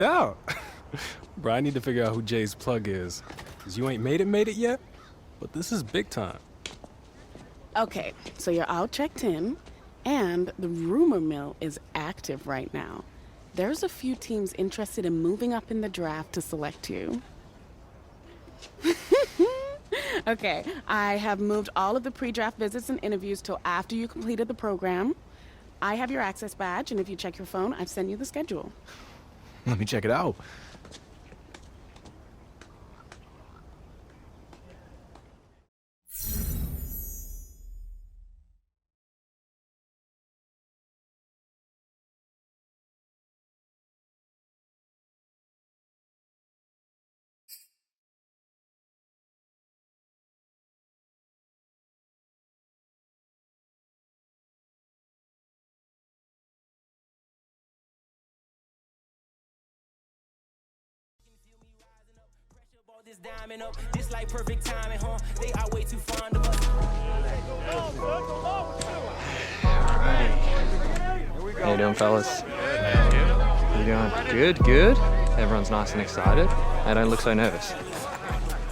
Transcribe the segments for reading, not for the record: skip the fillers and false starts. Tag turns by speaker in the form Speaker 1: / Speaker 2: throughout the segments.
Speaker 1: Yeah. Bro, I need to figure out who Jay's plug is. Because you ain't made it yet, but this is big time.
Speaker 2: Okay, so you're all checked in, and the rumor mill is active right now. There's a few teams interested in moving up in the draft to select you. Okay, I have moved all of the pre-draft visits and interviews till after you completed the program. I have your access badge, and if you check your phone, I've sent you the schedule.
Speaker 1: Let me check it out.
Speaker 3: This diamond up, this like perfect timing, huh? They are way too fond of us.
Speaker 4: How you doing, fellas? How you doing? Good, good. Everyone's nice and excited. They don't look so nervous.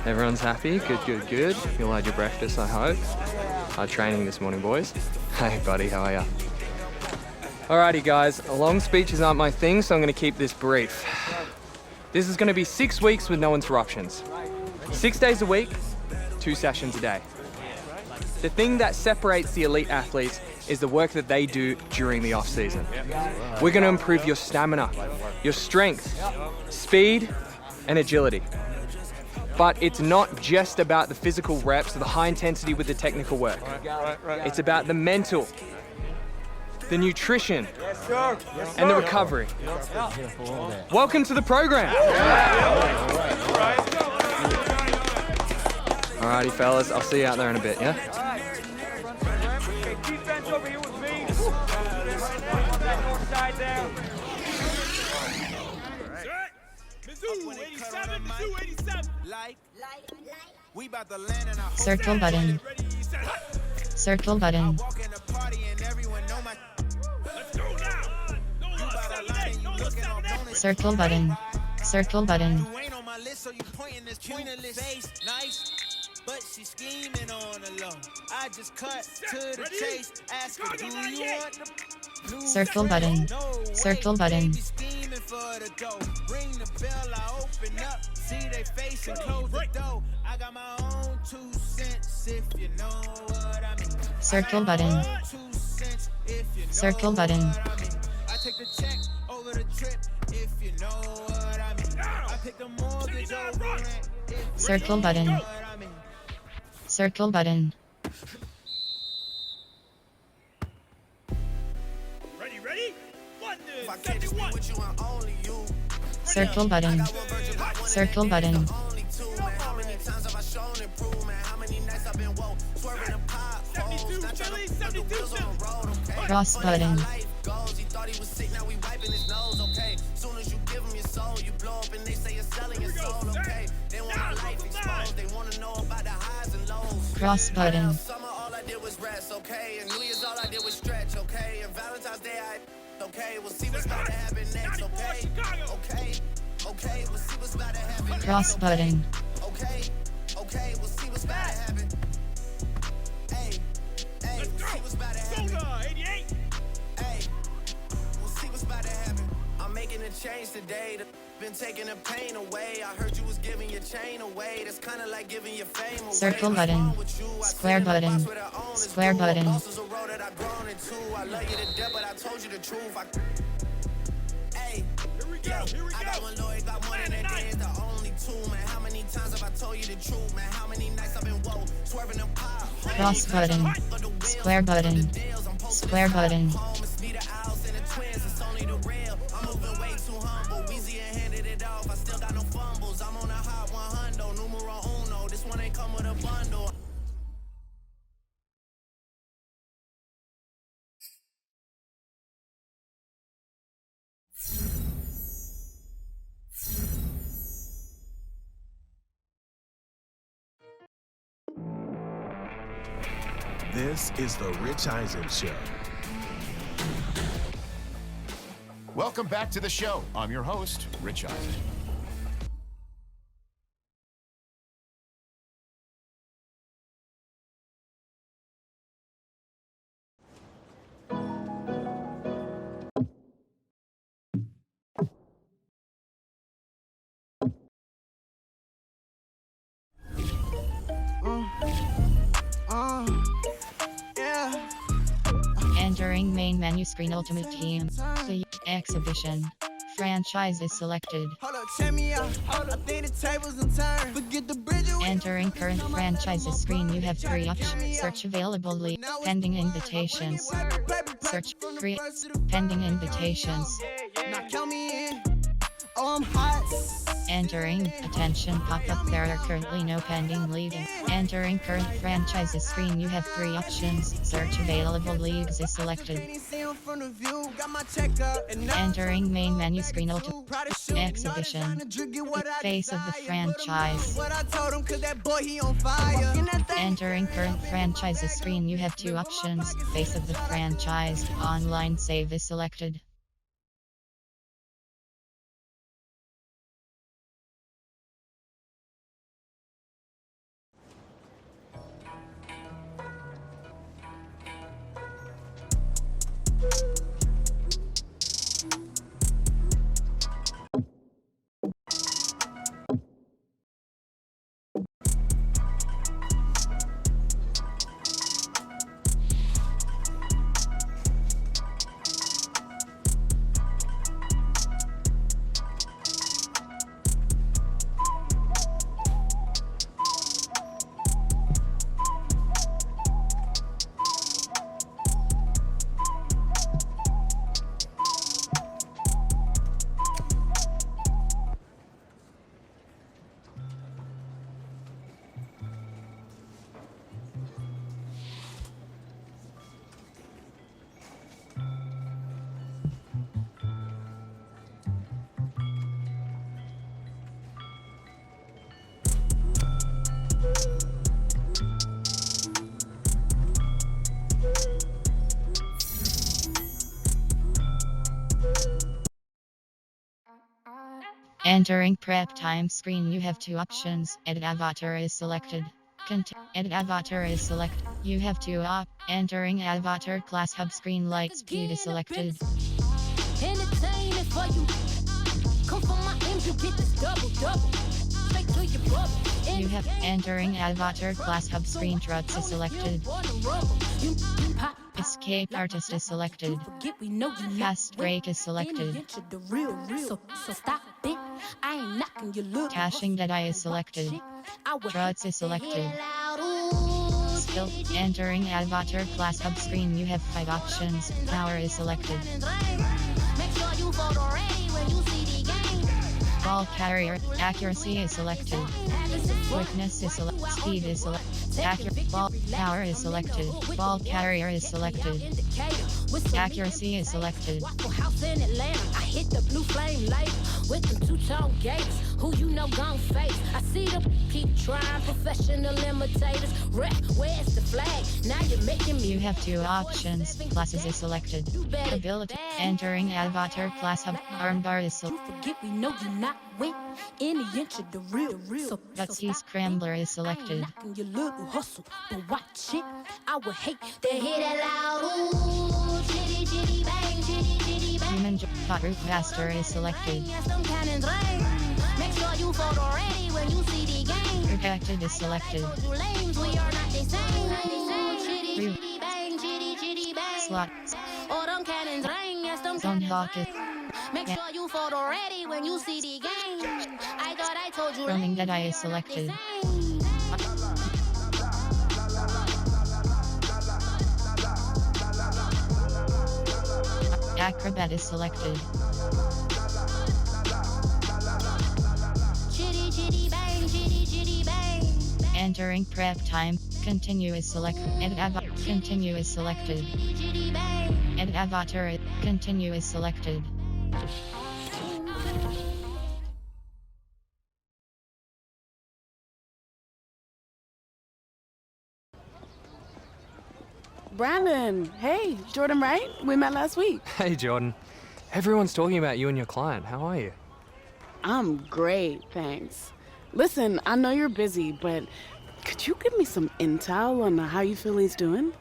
Speaker 4: Everyone's happy. Good, good, good. You all had your breakfast, I hope. Hard training this morning, boys. Hey, buddy, how are ya? Alrighty, guys. Long speeches aren't my thing, so I'm going to keep this brief. This is going to be 6 weeks with no interruptions. 6 days a week, 2 sessions a day. The thing that separates the elite athletes is the work that they do during the off-season. We're going to improve your stamina, your strength, speed, and agility. But it's not just about the physical reps or the high intensity with the technical work. It's about the mental, the nutrition, and the recovery. Welcome to the program. Alrighty, fellas, I'll see you out there in a bit, yeah?
Speaker 3: Defense over here with me. North side down. Mizzou 87, Mizzou 87. We about to land in our
Speaker 5: Circle button. Circle button. Circle button. Circle button.
Speaker 3: But she's scheming on the low. I just cut to the chase. Ask her, do you want the
Speaker 5: Circle button. Circle button.
Speaker 3: scheming for the dough. Ring the bell, I open up. See they face and close the door. I got my own 2 cents if you know what I mean.
Speaker 5: Circle button.
Speaker 3: 2 cents if you know
Speaker 5: Circle button.
Speaker 3: what I mean. I take the check over the trip if you know what I mean. I pick the mortgage over rent if you
Speaker 5: Circle
Speaker 3: know
Speaker 5: button.
Speaker 3: what I mean.
Speaker 5: Circle button.
Speaker 3: Ready? 171.
Speaker 5: Circle button. Circle button. Cross button. Cross button.
Speaker 6: Summer all I did was rest, okay? And New Year's all I did was stretch, okay? And Valentine's Day okay? We'll see what's about to happen next, okay? Okay, we'll see what's about to happen.
Speaker 5: Cross button.
Speaker 6: Okay, we'll see what's about to happen. Hey, we'll see what's about to happen.
Speaker 3: 88.
Speaker 6: Hey, we'll see what's about to happen. I'm making a change today. Been taking the pain away. I heard you was giving your chain away. That's kind of like giving your fame away.
Speaker 5: Circle button. Square button. Square button.
Speaker 6: I love you to death, but I told you the truth. Hey, I got one lawyer, got one in that day. It's the only 2, man. How many times have I told you the truth, man? How many nights I've been woke, swerving them pop.
Speaker 5: Cross button. Square button. Square button.
Speaker 7: This is the Rich Eisen Show. Welcome back to the show. I'm your host, Rich Eisen.
Speaker 5: Entering main menu screen Ultimate Team. The exhibition. Franchise is selected.
Speaker 6: Hold up, check me out. I think the tables and turn. Forget the bridge.
Speaker 5: Entering current franchises screen you have 3 options. Search available league. Pending invitations. Search create. Pending invitations.
Speaker 6: Now count me in. Oh, I'm hot.
Speaker 5: Entering. Attention pop-up. There are currently no pending leagues. Entering current franchises screen you have 3 options. Search available leagues is selected. Entering main menu screen Ultimate exhibition. Face of the franchise. Entering current franchises screen you have 2 options. Face of the franchise. Online save is selected. Entering prep time screen you have 2 options. Edit avatar is selected. Edit avatar is selected. You have 2 Entering avatar class hub screen light speed is selected.
Speaker 8: Entertaining for you. Come for my aims, you get this double. Straight to your bubble.
Speaker 5: You have entering avatar class hub screen trucks is selected. Escape artist is selected. Fast break is selected.
Speaker 8: So stop it. I ain't knocking your look.
Speaker 5: Caching Deadeye is selected. Drugs is selected. Skill. Entering avatar class hub screen you have 5 options. Power is selected.
Speaker 8: Make sure you photo ready when you see the game.
Speaker 5: Ball carrier. Accuracy is selected. Quickness is selected. Speed is selected. Accurate. Ball power is selected. Ball carrier is selected. Accuracy is selected.
Speaker 8: House in Atlanta. I hit the blue flame light with them 2-tone gates. Who you know gon' face? I see them keep trying. Professional imitators. Rep, where's the flag? Now you're making me.
Speaker 5: You have 2 options. Classes is selected. Ability. Entering avatar class hub. Armbar is selected.
Speaker 8: You forget we know you not win any inch of the real.
Speaker 5: Gutsy Scrambler is selected.
Speaker 8: Your little hustle, but watch it. I would hate to hear that loud. Ooh, chitty chitty bang, chitty chitty bang.
Speaker 5: Human Root Master is selected.
Speaker 8: Yes, them cannons ring. Make sure you photo ready when you see the game.
Speaker 5: Protected is selected.
Speaker 8: You lames, we are not the same. Chitty chitty bang, chitty chitty bang.
Speaker 5: Slot.
Speaker 8: Oh, them cannons ring. Yes, them
Speaker 5: Zone
Speaker 8: cannons
Speaker 5: Hawk is
Speaker 8: Make sure you photo ready when you see the game. I thought I told you.
Speaker 5: Roaming Deadeye is selected. Acrobat is selected.
Speaker 8: Chitty chitty bang, chitty chitty bang.
Speaker 5: Entering prep time. Continue is selected. Continue is selected.
Speaker 8: Chitty bang.
Speaker 5: Edit avatar. Continue is selected.
Speaker 2: Brandon, hey, Jordan, right? We met last week.
Speaker 4: Hey Jordan. Everyone's talking about you and your client. How are you?
Speaker 2: I'm great, thanks. Listen, I know you're busy, but could you give me some intel on how you feel he's doing?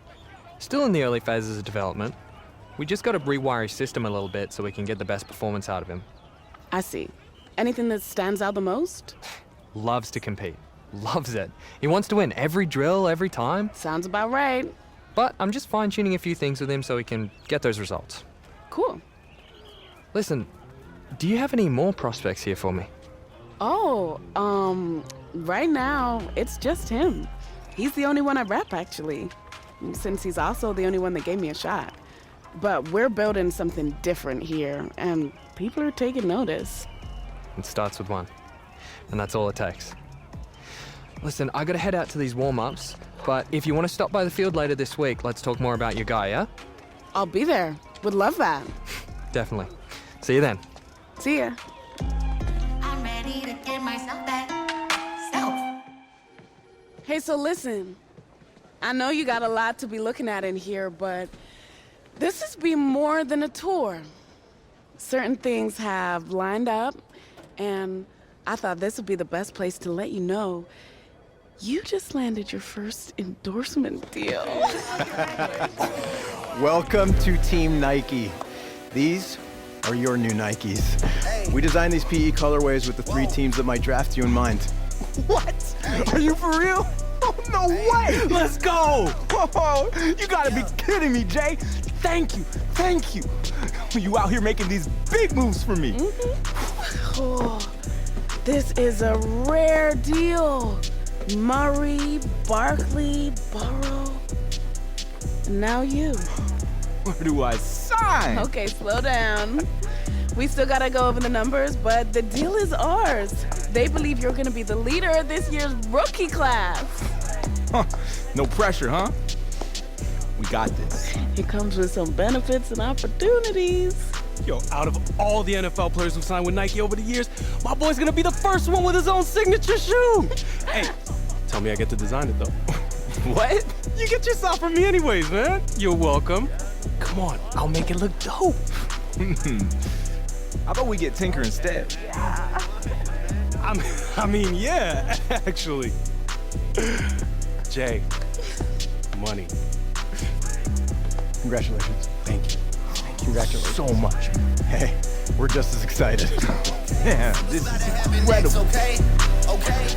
Speaker 4: Still in the early phases of development. We just got to rewire his system a little bit so we can get the best performance out of him.
Speaker 2: I see. Anything that stands out the most?
Speaker 4: Loves to compete. Loves it. He wants to win every drill, every time.
Speaker 2: Sounds about right.
Speaker 4: But I'm just fine-tuning a few things with him so he can get those results.
Speaker 2: Cool.
Speaker 4: Listen, do you have any more prospects here for me?
Speaker 2: Oh, right now, it's just him. He's the only one I rep, actually, since he's also the only one that gave me a shot. But we're building something different here, and people are taking notice.
Speaker 4: It starts with one, and that's all it takes. Listen, I gotta head out to these warm-ups, but if you want to stop by the field later this week, let's talk more about your guy, yeah?
Speaker 2: I'll be there. Would love that.
Speaker 4: Definitely. See you then.
Speaker 2: See ya.
Speaker 8: I'm ready to give myself that self.
Speaker 2: Hey, so listen. I know you got a lot to be looking at in here, but this has been more than a tour. Certain things have lined up, and I thought this would be the best place to let you know you just landed your first endorsement deal.
Speaker 9: Welcome to Team Nike. These are your new Nikes. We designed these PE colorways with the 3 teams that might draft you in mind.
Speaker 10: What? Are you for real? Oh, no way! Let's go! Oh, you gotta be kidding me, Jay. Thank you, thank you. You out here making these big moves for me.
Speaker 2: Oh, this is a rare deal. Murray, Barkley, Burrow, and now you.
Speaker 10: Where do I sign?
Speaker 2: Okay, slow down. We still gotta go over the numbers, but the deal is ours. They believe you're gonna be the leader of this year's rookie class.
Speaker 10: Huh. No pressure, huh? We got this.
Speaker 2: It comes with some benefits and opportunities.
Speaker 1: Yo, out of all the NFL players who signed with Nike over the years, my boy's gonna be the first one with his own signature shoe. Hey, tell me I get to design it though.
Speaker 10: What?
Speaker 1: You get your stuff from me anyways, man. You're welcome. Come on, I'll make it look dope.
Speaker 10: How about we get Tinker instead?
Speaker 1: I mean, yeah, actually. Jay, money.
Speaker 9: Congratulations.
Speaker 1: Thank you.
Speaker 9: Congratulations.
Speaker 1: So much.
Speaker 9: Hey, we're just as excited.
Speaker 10: Yeah, this is incredible.
Speaker 6: Okay, okay.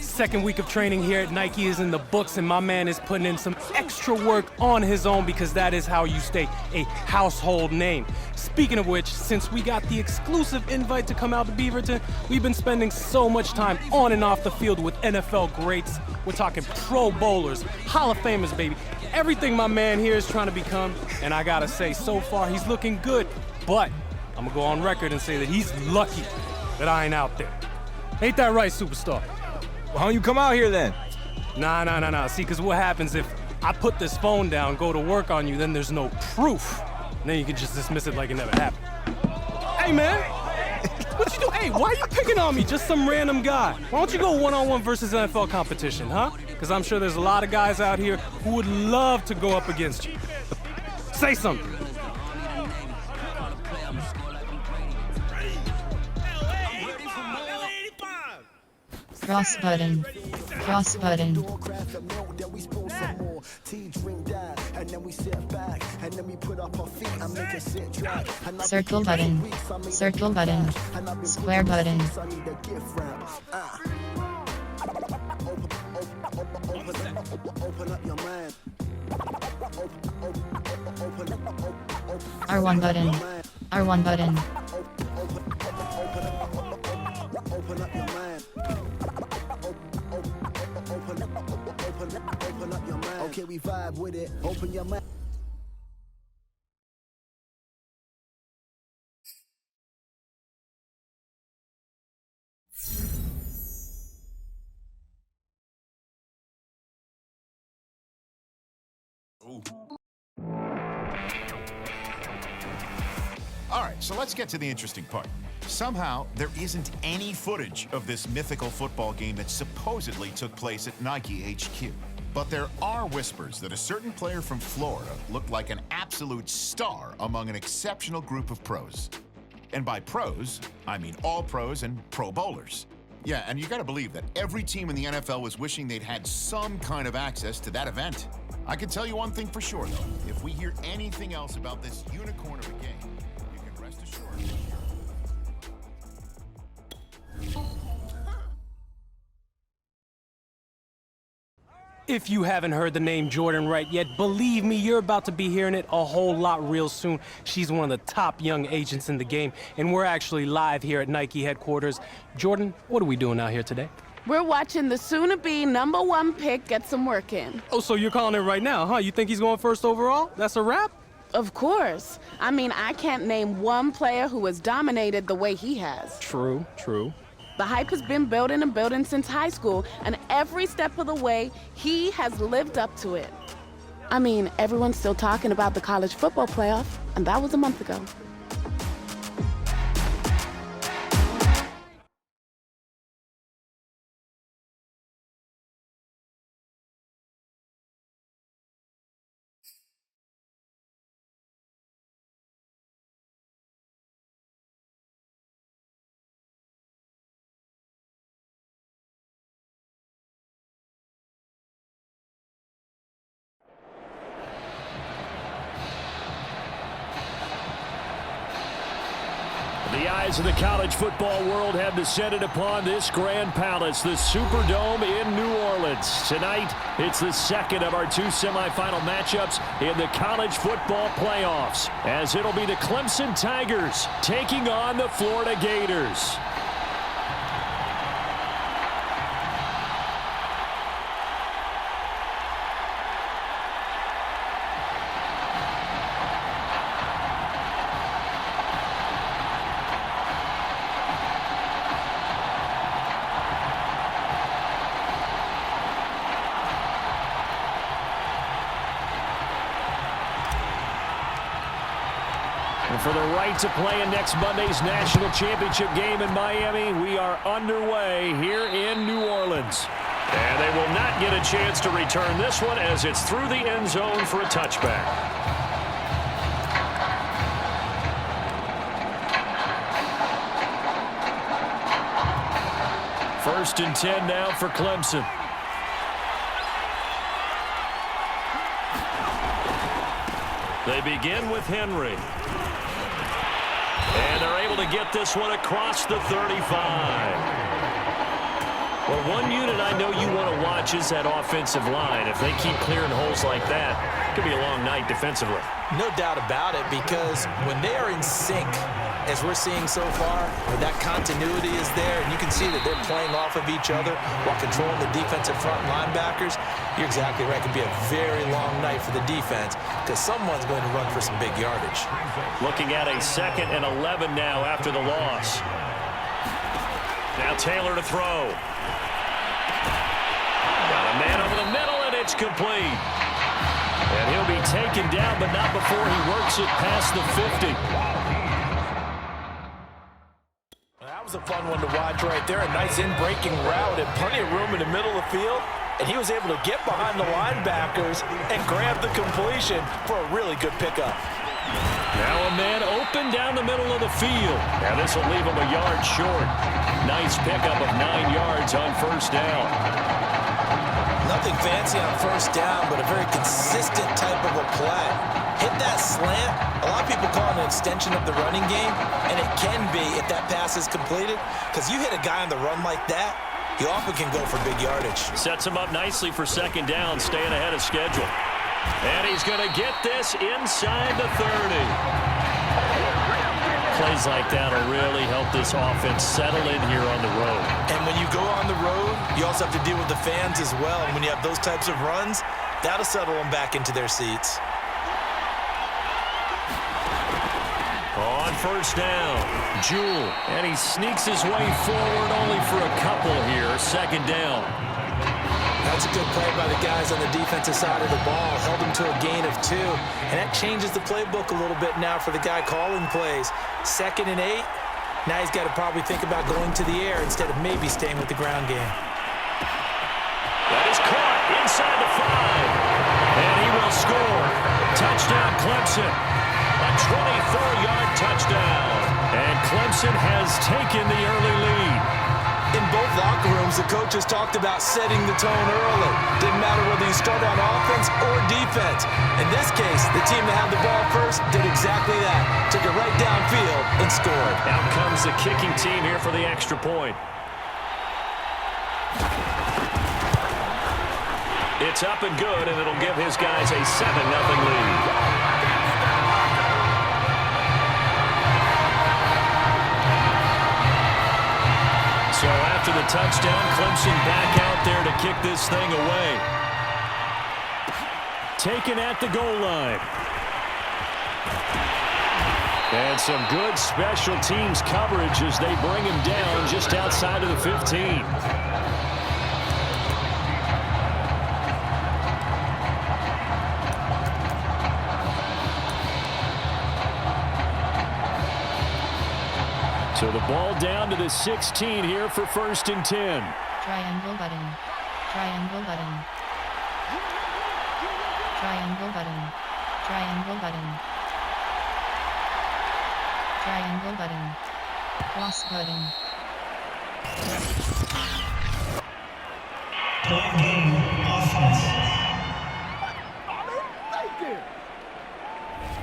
Speaker 1: Second week of training here at Nike is in the books, and my man is putting in some extra work on his own because that is how you stay a household name. Speaking of which, since we got the exclusive invite to come out to Beaverton, we've been spending so much time on and off the field with NFL greats. We're talking Pro Bowlers, Hall of Famers, baby. Everything my man here is trying to become, and I gotta say, so far he's looking good, but I'm gonna go on record and say that he's lucky that I ain't out there. Ain't that right, superstar?
Speaker 10: Why don't you come out here then?
Speaker 1: Nah. See, because what happens if I put this phone down, go to work on you, then there's no proof. And then you can just dismiss it like it never happened. Hey, man. What you do? Hey, why are you picking on me? Just some random guy. Why don't you go one-on-one versus NFL competition, huh? Because I'm sure there's a lot of guys out here who would love to go up against you. Say something.
Speaker 5: Cross button. Cross button. Circle button. Circle button. Square button. R1 button. R1 button.
Speaker 6: Okay, we vibe with it. Open your mind.
Speaker 7: All right, so let's get to the interesting part. Somehow, there isn't any footage of this mythical football game that supposedly took place at Nike HQ. But there are whispers that a certain player from Florida looked like an absolute star among an exceptional group of pros. And by pros, I mean all pros and pro bowlers. Yeah, and you gotta believe that every team in the NFL was wishing they'd had some kind of access to that event. I can tell you one thing for sure, though. If we hear anything else about this unicorn of a game, you can rest assured.
Speaker 1: If you haven't heard the name Jordan Wright yet, believe me, you're about to be hearing it a whole lot real soon. She's one of the top young agents in the game, and we're actually live here at Nike headquarters. Jordan, what are we doing out here today?
Speaker 2: We're watching the soon-to-be #1 pick get some work in.
Speaker 1: Oh, so you're calling it right now, huh? You think he's going first overall? That's a wrap?
Speaker 2: Of course. I mean, I can't name one player who has dominated the way he has.
Speaker 1: True, true.
Speaker 2: The hype has been building and building since high school, and every step of the way, he has lived up to it. I mean, everyone's still talking about the college football playoff, and that was a month ago.
Speaker 11: The eyes of the college football world have descended upon this grand palace, the Superdome in New Orleans. Tonight, it's the second of our two semifinal matchups in the college football playoffs, as it'll be the Clemson Tigers taking on the Florida Gators. And for the right to play in next Monday's national championship game in Miami, we are underway here in New Orleans. And they will not get a chance to return this one as it's through the end zone for a touchback. First and 10 now for Clemson. They begin with Henry. And they're able to get this one across the 35. Well, one unit I know you want to watch is that offensive line. If they keep clearing holes like that, it could be a long night defensively.
Speaker 12: No doubt about it, because when they are in sync, as we're seeing so far, when that continuity is there, and you can see that they're playing off of each other while controlling the defensive front linebackers, you're exactly right. It could be a very long night for the defense because someone's going to run for some big yardage.
Speaker 11: Looking at a 2nd and 11 now after the loss. Now Taylor to throw. Got a man over the middle, and it's complete. And he'll be taken down, but not before he works it past the 50.
Speaker 12: That was a fun one to watch right there. A nice in-breaking route and plenty of room in the middle of the field. And he was able to get behind the linebackers and grab the completion for a really good pickup.
Speaker 11: Now a man open down the middle of the field. Now this will leave him a yard short. Nice pickup of 9 yards on first down.
Speaker 12: Nothing fancy on first down, but a very consistent type of a play. Hit that slant. A lot of people call it an extension of the running game, and it can be if that pass is completed, because you hit a guy on the run like that, he often can go for big yardage.
Speaker 11: Sets him up nicely for second down, staying ahead of schedule. And he's going to get this inside the 30. Plays like that will really help this offense settle in here on the road.
Speaker 12: And when you go on the road, you also have to deal with the fans as well. And when you have those types of runs, that'll settle them back into their seats.
Speaker 11: On first down, Jewell, and he sneaks his way forward only for a couple here, second down.
Speaker 12: Now That's a good play by the guys on the defensive side of the ball. Held them to a gain of 2. And that changes the playbook a little bit now for the guy calling plays. 2nd and 8. Now he's got to probably think about going to the air instead of maybe staying with the ground game.
Speaker 11: That is caught inside the 5. And he will score. Touchdown, Clemson. A 24-yard touchdown. And Clemson has taken the early lead.
Speaker 12: In both locker rooms, the coaches talked about setting the tone early. Didn't matter whether you start on offense or defense. In this case, the team that had the ball first did exactly that. Took it right downfield and scored.
Speaker 11: Out comes the kicking team here for the extra point. It's up and good, and it'll give his guys a 7-0 lead. So after the touchdown, Clemson back out there to kick this thing away. Taken at the goal line. And some good special teams coverage as they bring him down just outside of the 15. So the ball down to the 16 here for 1st and 10.
Speaker 5: Triangle button. Triangle button. Triangle button. Triangle button. Triangle button. Cross button.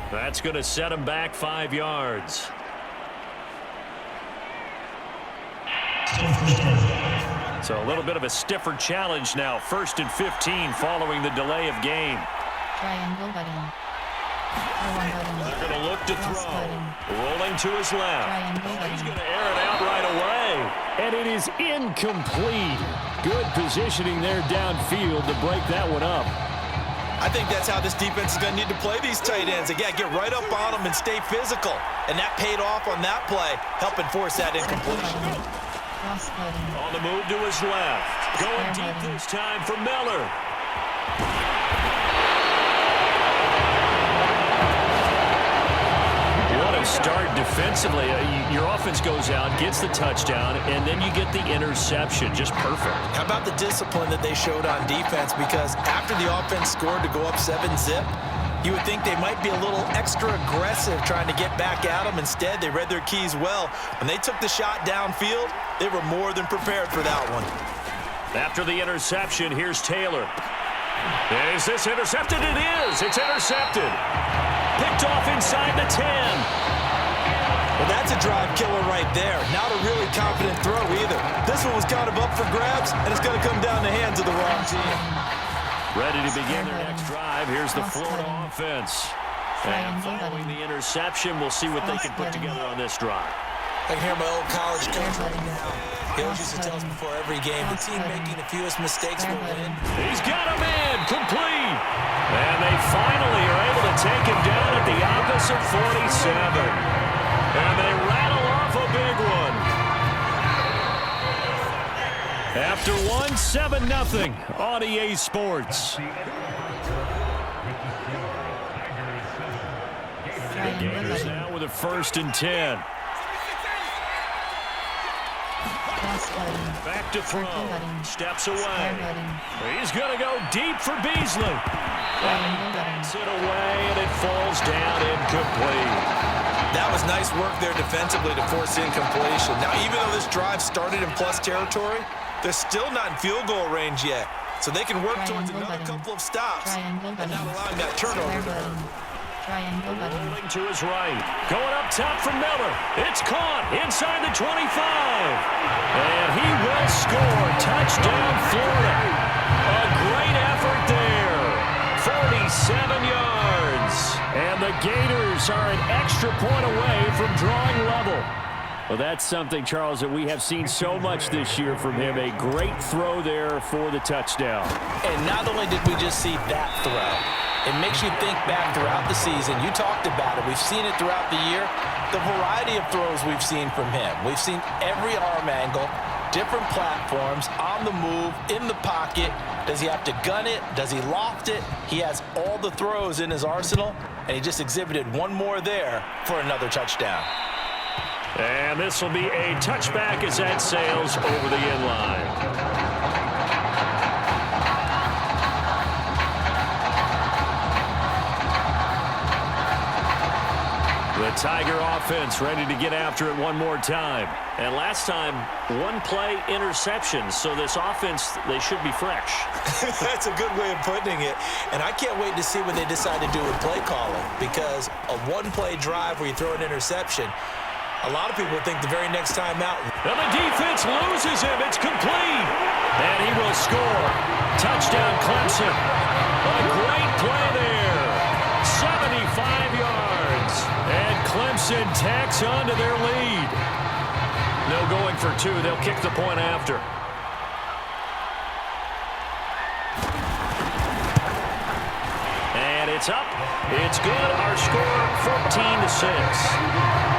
Speaker 11: That's going to set him back 5 yards. So a little bit of a stiffer challenge now. 1st and 15 following the delay of game.
Speaker 5: Triangle button.
Speaker 11: They're going to look to throw. Rolling to his left. He's going to air it out right away. And it is incomplete. Good positioning there downfield to break that one up.
Speaker 12: I think that's how this defense is going to need to play these tight ends. They got to get right up on them and stay physical. And that paid off on that play, helping force that incompletion.
Speaker 11: On the move to his left. Going deep this time for Miller. What a start defensively. Your offense goes out, gets the touchdown, and then you get the interception. Just perfect.
Speaker 12: How about the discipline that they showed on defense? Because after the offense scored to go up 7-zip, you would think they might be a little extra aggressive trying to get back at them. Instead, they read their keys well. When they took the shot downfield, they were more than prepared for that one.
Speaker 11: After the interception, here's Taylor. Is this intercepted? It is. It's intercepted. Picked off inside the 10.
Speaker 12: Well, that's a drive killer right there. Not a really confident throw either. This one was kind of up for grabs, and it's going to come down the hands of the wrong team.
Speaker 11: Ready to begin their next drive. Here's the Florida offense. And following the interception, we'll see what they can put together on this drive.
Speaker 12: I can hear my old college coach right now. He always used to tell us before every game, the team making the fewest mistakes will win.
Speaker 11: He's got him in, complete. And they finally are able to take him down at the opposite 47. And they rattle off a big one. After 7-0 on EA Sports. The Gators now with a 1st and 10. Back to throw. Steps away. He's going to go deep for Beasley. Gets it away, and it falls down incomplete.
Speaker 12: That was nice work there defensively to force incompletion. Now, even though this drive started in plus territory, they're still not in field goal range yet. So they can work towards another couple of stops and not allowing that turnover to hurt.
Speaker 11: Rolling to his right. Going up top for Miller. It's caught inside the 25. And he will score. Touchdown, Florida. A great effort there. 47 yards. And the Gators are an extra point away from drawing level. Well, that's something, Charles, that we have seen so much this year from him. A great throw there for the touchdown.
Speaker 12: And not only did we just see that throw, it makes you think back throughout the season. You talked about it. We've seen it throughout the year. The variety of throws we've seen from him. We've seen every arm angle, different platforms, on the move, in the pocket. Does he have to gun it? Does he loft it? He has all the throws in his arsenal, and he just exhibited one more there for another touchdown.
Speaker 11: And this will be a touchback as that sails over the end line. The Tiger offense ready to get after it one more time. And last time, one play interception. So this offense, they should be fresh.
Speaker 12: That's a good way of putting it. And I can't wait to see what they decide to do with play calling, because a one-play drive where you throw an interception, a lot of people think the very next time out.
Speaker 11: And the defense loses him. It's complete. And he will score. Touchdown, Clemson. A great play there. 75 yards. And Clemson tacks on to their lead. No going for two. They'll kick the point after. And it's up. It's good. Our score, 14-6.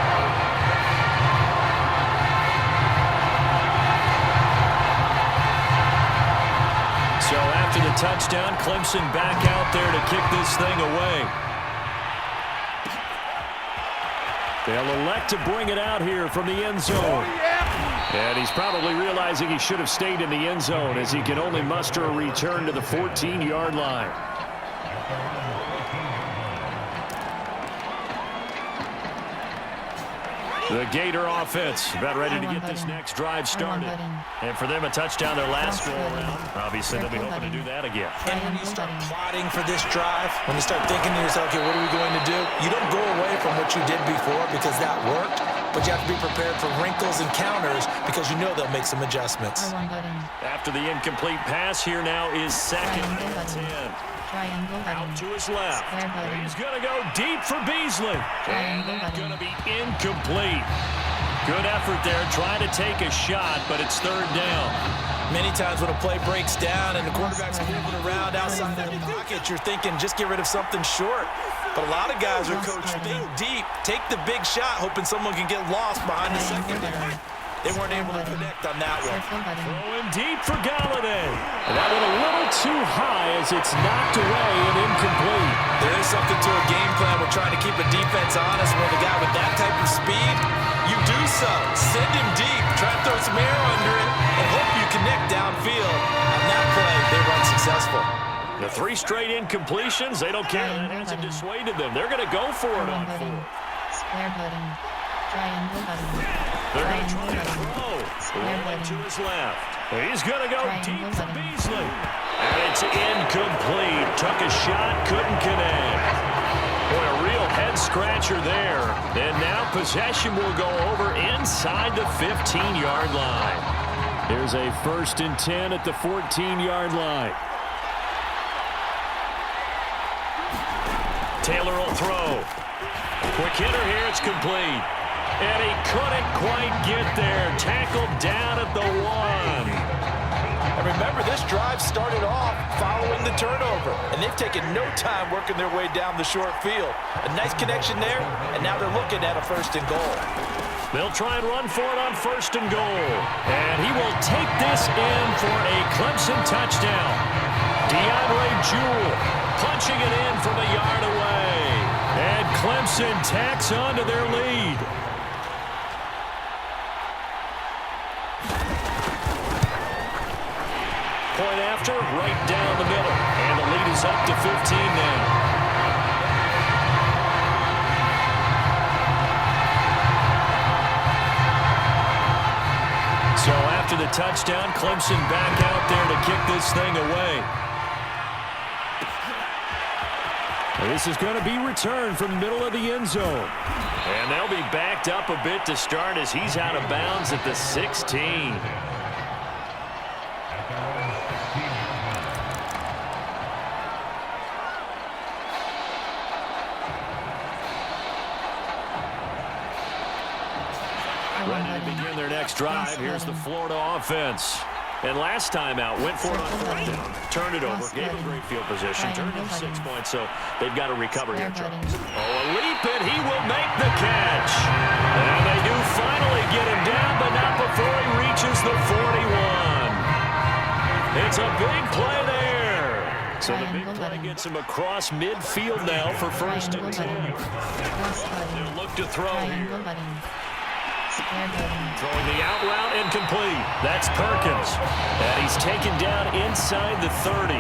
Speaker 11: So after the touchdown, Clemson back out there to kick this thing away. They'll elect to bring it out here from the end zone. And he's probably realizing he should have stayed in the end zone, as he can only muster a return to the 14-yard line. The Gator offense about ready to get this next drive started. And for them, a touchdown their last go-around. Obviously, they'll be hoping to do that again.
Speaker 12: And when you start plotting for this drive, when you start thinking to yourself, okay, what are we going to do? You don't go away from what you did before because that worked, but you have to be prepared for wrinkles and counters because you know they'll make some adjustments.
Speaker 11: After the incomplete pass, here now is second and 10. Out to his left. He's going to go deep for Beasley. And that's going to be incomplete. Good effort there, trying to take a shot, but it's third down.
Speaker 12: Many times when a play breaks down and the quarterback's moving around outside of the pocket, you're thinking just get rid of something short. But a lot of guys are coached think deep, take the big shot, hoping someone can get lost behind the secondary. They weren't able to connect on that one.
Speaker 11: Throwing deep for Galladay. And that went a little too high as it's knocked away and incomplete.
Speaker 12: There is something to a game plan with trying to keep a defense honest. When a guy with that type of speed, you do so. Send him deep. Try to throw some air under it and hope you connect downfield. On that play, they run successful.
Speaker 11: The 3 straight incompletions, they don't care. That hasn't dissuaded them. They're going to go for it on 4.
Speaker 5: Square button. Triangle button.
Speaker 11: They're going to try to throw. Right to his left. He's going to go deep for Beasley. And it's incomplete. Took a shot, couldn't connect. Boy, a real head-scratcher there. And now possession will go over inside the 15-yard line. Here's a 1st and 10 at the 14-yard line. Taylor will throw. Quick hitter here, it's complete. And he couldn't quite get there. Tackled down at the 1.
Speaker 12: And remember, this drive started off following the turnover. And they've taken no time working their way down the short field. A nice connection there, and now they're looking at a 1st and goal.
Speaker 11: They'll try and run for it on 1st and goal. And he will take this in for a Clemson touchdown. DeAndre Jewell punching it in from a yard away. And Clemson tacks on to their lead. Point after, right down the middle. And the lead is up to 15 now. So after the touchdown, Clemson back out there to kick this thing away. This is going to be returned from the middle of the end zone. And they'll be backed up a bit to start as he's out of bounds at the 16. Ready to begin their next drive. Here's the Florida offense. And last time out, went for it on 4th down. Turned it over, gave him great field position, turned in 6 points, so they've got to recover here, Charles. Oh, a leap, and he will make the catch. And they do finally to get him down, but not before he reaches the 41. It's a big play there. So the big play gets him across midfield now for first and 10. They'll look to throw here. Throwing the out route incomplete. That's Perkins. And he's taken down inside the 30.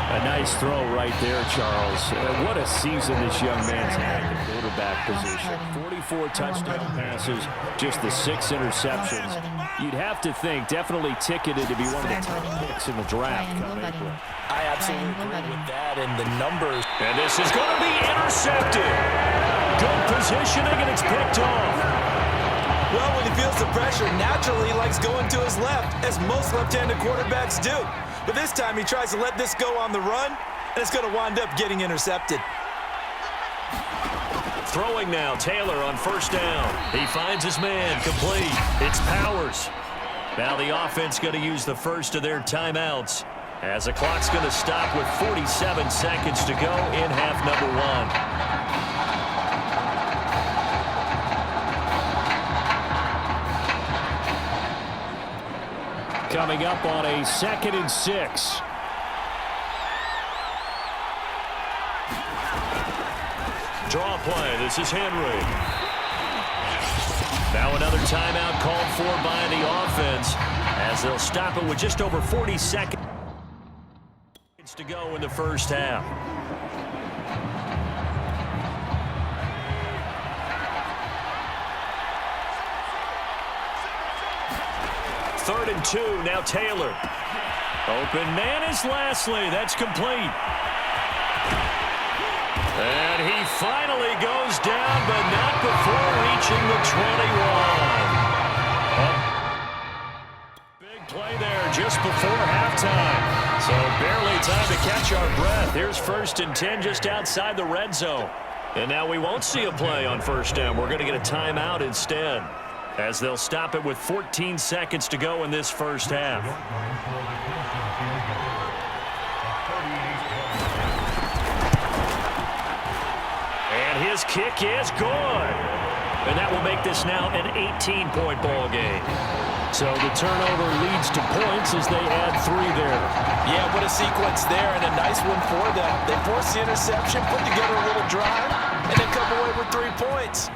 Speaker 11: A nice throw right there, Charles. What a season this young man's had at the quarterback position. 44 touchdown passes, just the 6 interceptions. You'd have to think definitely ticketed to be one of the top picks in the draft.
Speaker 12: I absolutely agree with that, and the numbers.
Speaker 11: And this is going to be intercepted. Good positioning, and it's picked off.
Speaker 12: Well, when he feels the pressure, naturally he likes going to his left, as most left-handed quarterbacks do. But this time he tries to let this go on the run, and it's going to wind up getting intercepted.
Speaker 11: Throwing now, Taylor on first down. He finds his man, complete. It's Powers. Now the offense going to use the first of their timeouts, as the clock's going to stop with 47 seconds to go in half number 1. Coming up on a 2nd and 6. Draw play. This is Henry. Now another timeout called for by the offense, as they'll stop it with just over 40 seconds to go in the first half. Third and 2, now Taylor. Open man is Lashley. That's complete. And he finally goes down, but not before reaching the 21. Big play there just before halftime. So barely time to catch our breath. Here's 1st and 10 just outside the red zone. And now we won't see a play on first down. We're going to get a timeout instead, as they'll stop it with 14 seconds to go in this first half. And his kick is good. And that will make this now an 18-point ball game. So the turnover leads to points as they add 3 there.
Speaker 12: Yeah, what a sequence there, and a nice one for them. They force the interception, put together a little drive, and then come away with 3 points.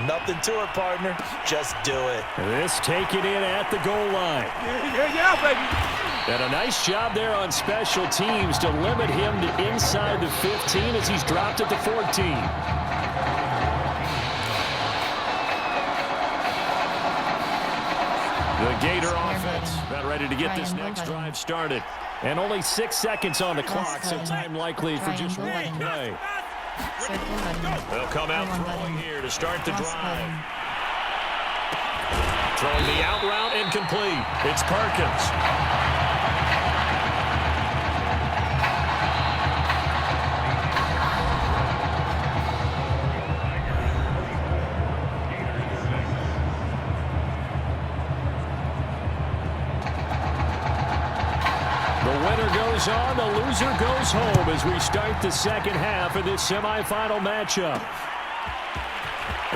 Speaker 12: Nothing to it, partner. Just do it.
Speaker 11: This taken in at the goal line.
Speaker 10: Yeah, baby.
Speaker 11: And a nice job there on special teams to limit him to inside the 15 as he's dropped it to 14. The Gator offense about ready to get this next drive started. And only 6 seconds on the clock, so time likely for just one play. They'll come out throwing here to start the drive. Throwing the out route incomplete. It's Perkins. On, the loser goes home as we start the second half of this semifinal matchup.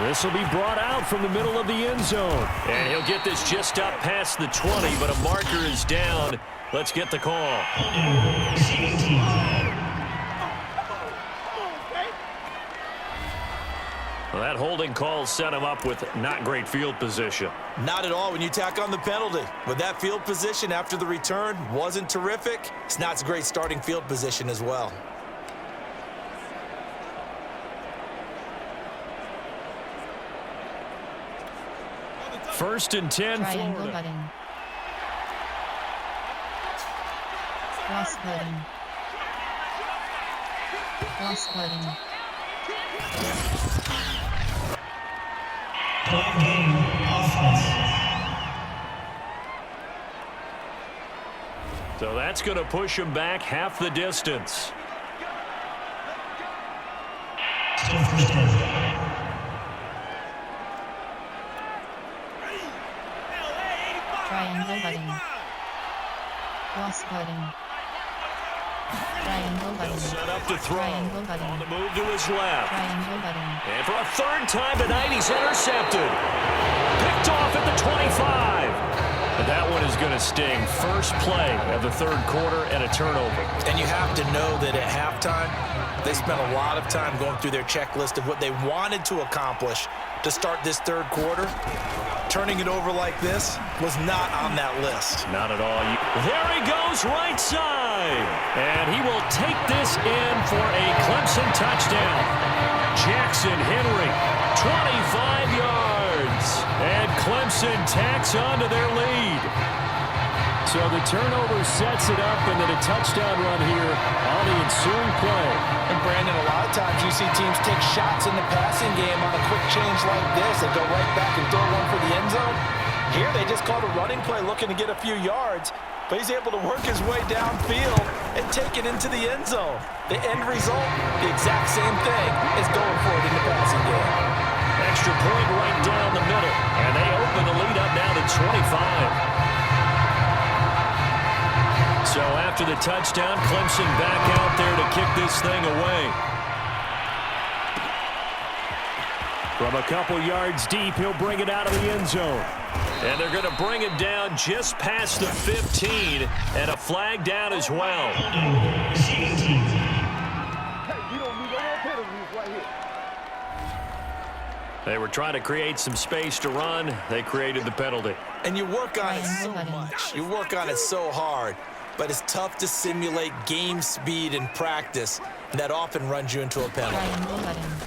Speaker 11: This will be brought out from the middle of the end zone. And he'll get this just up past the 20, but a marker is down. Let's get the call. Well, that holding call set him up with not great field position.
Speaker 12: Not at all when you tack on the penalty. But that field position after the return wasn't terrific. It's not a great starting field position as well.
Speaker 11: First and 10,
Speaker 5: Triangle
Speaker 11: Florida.
Speaker 5: button. Cross button. Cross button.
Speaker 11: So that's going to push him back half the distance.
Speaker 5: Triangle button. Cross button. Triangle button.
Speaker 11: Set up to throw.
Speaker 5: Triangle button.
Speaker 11: On the move to his left.
Speaker 5: Triangle button.
Speaker 11: And for a third time tonight, he's intercepted. Picked off at the 25. But that one is going to sting. First play of the third quarter and a turnover.
Speaker 12: And you have to know that at halftime, they spent a lot of time going through their checklist of what they wanted to accomplish to start this third quarter. Turning it over like this was not on that list.
Speaker 11: Not at all. There he goes, right side. And he will take this in for a Clemson touchdown. Jackson Henry, 25 yards. And Clemson tacks onto their lead. So the turnover sets it up, and then a touchdown run here on the ensuing play.
Speaker 12: And Brandon, a lot of times you see teams take shots in the passing game on a quick change like this and go right back and throw one for the end zone. Here they just called a running play looking to get a few yards, but he's able to work his way downfield and take it into the end zone. The end result, the exact same thing as going for it in the passing game.
Speaker 11: Extra point right down the middle, and they open the lead up now to 25. So after the touchdown, Clemson back out there to kick this thing away. From a couple yards deep, he'll bring it out of the end zone. And they're going to bring it down just past the 15, and a flag down as well. They were trying to create some space to run. They created the penalty.
Speaker 12: And you work on it so much. You work on it so hard. But it's tough to simulate game speed in practice, and that often runs you into a penalty.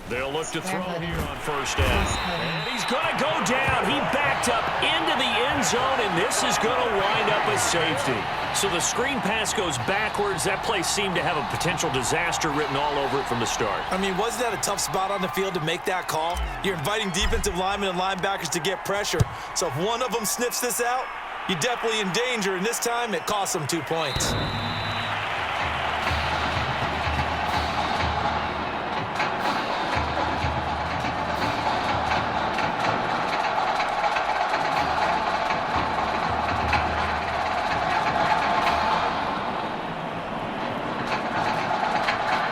Speaker 11: They'll look to throw here on first down. And he's going to go down. He backed up into the end zone, and this is going to wind up as safety. So the screen pass goes backwards. That play seemed to have a potential disaster written all over it from the start.
Speaker 12: I mean, wasn't that a tough spot on the field to make that call? You're inviting defensive linemen and linebackers to get pressure. So if one of them sniffs this out, you're definitely in danger, and this time it cost them 2 points.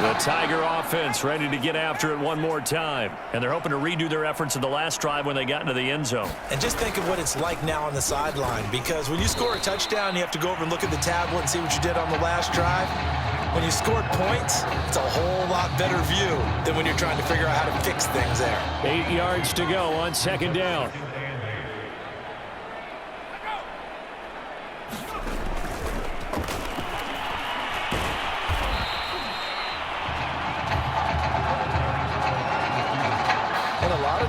Speaker 11: The Tiger offense ready to get after it one more time. And they're hoping to redo their efforts in the last drive when they got into the end zone.
Speaker 12: And just think of what it's like now on the sideline, because when you score a touchdown, you have to go over and look at the tablet and see what you did on the last drive. When you scored points, it's a whole lot better view than when you're trying to figure out how to fix things there.
Speaker 11: 8 yards to go on second down.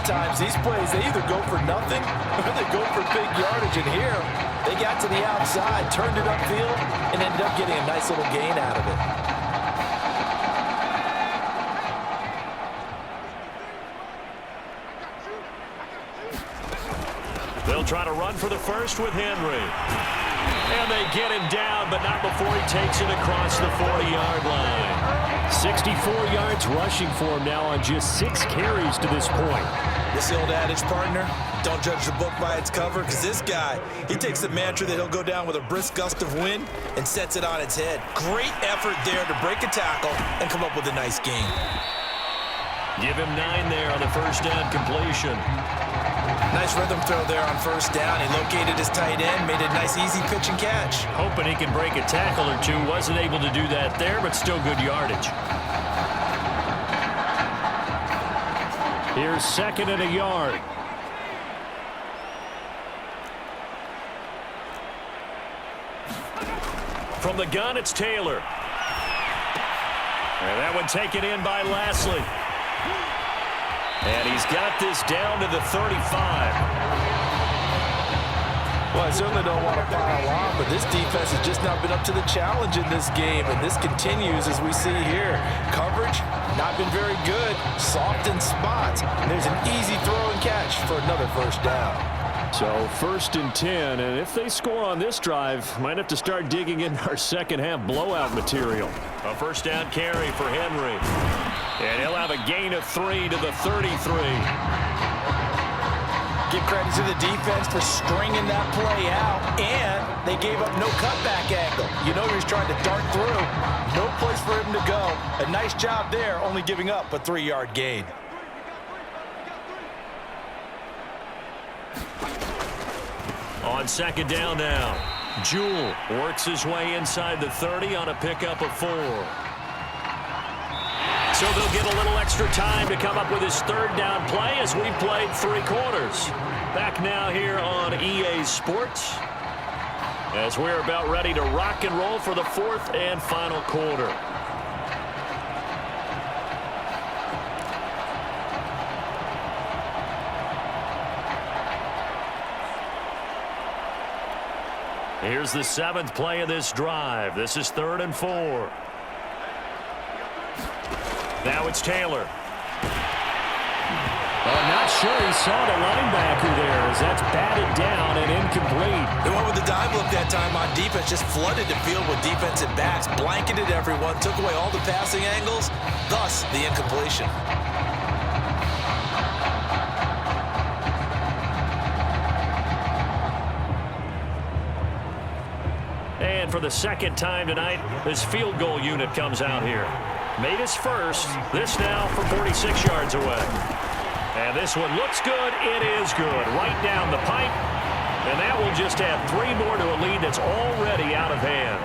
Speaker 12: Times these plays, they either go for nothing or they go for big yardage. And here they got to the outside, turned it upfield, and ended up getting a nice little gain out of
Speaker 11: it. They'll try to run for the first with Henry. And they get him down, but not before he takes it across the 40-yard line. 64 yards rushing for him now on just 6 carries to this point.
Speaker 12: This old adage, partner, don't judge the book by its cover, because this guy, he takes the mantra that he'll go down with a brisk gust of wind and sets it on its head. Great effort there to break a tackle and come up with a nice gain.
Speaker 11: Give him 9 there on the first down completion.
Speaker 12: Nice rhythm throw there on first down. He located his tight end, made a nice easy pitch and catch.
Speaker 11: Hoping he can break a tackle or two. Wasn't able to do that there, but still good yardage. Here's 2nd and a yard. From the gun, it's Taylor. And that one taken in by Lashley. And he's got this down to the 35.
Speaker 12: Well, I certainly don't want to pile on, but this defense has just not been up to the challenge in this game, and this continues as we see here. Coverage, not been very good. Soft in spots. There's an easy throw and catch for another first down.
Speaker 11: So 1st and 10, and if they score on this drive, might have to start digging in our second half blowout material. A first down carry for Henry. And he'll have a gain of 3 to the 33.
Speaker 12: Give credit to the defense for stringing that play out, and they gave up no cutback angle. You know he was trying to dart through. No place for him to go. A nice job there, only giving up a 3-yard gain.
Speaker 11: On second down now, Jewell works his way inside the 30 on a pickup of 4. So they'll get a little extra time to come up with his third down play as we've played 3 quarters. Back now here on EA Sports as we're about ready to rock and roll for the 4th and final quarter. Here's the 7th play of this drive. This is 3rd and 4. Now it's Taylor. I'm not sure he saw the linebacker there as that's batted down and incomplete.
Speaker 12: They went with the dive look that time on defense, just flooded the field with defensive backs, blanketed everyone, took away all the passing angles, thus the incompletion.
Speaker 11: And for the second time tonight, this field goal unit comes out here. Made his first. This now from 46 yards away. And this one looks good. It is good. Right down the pipe. And that will just add 3 more to a lead that's already out of hand.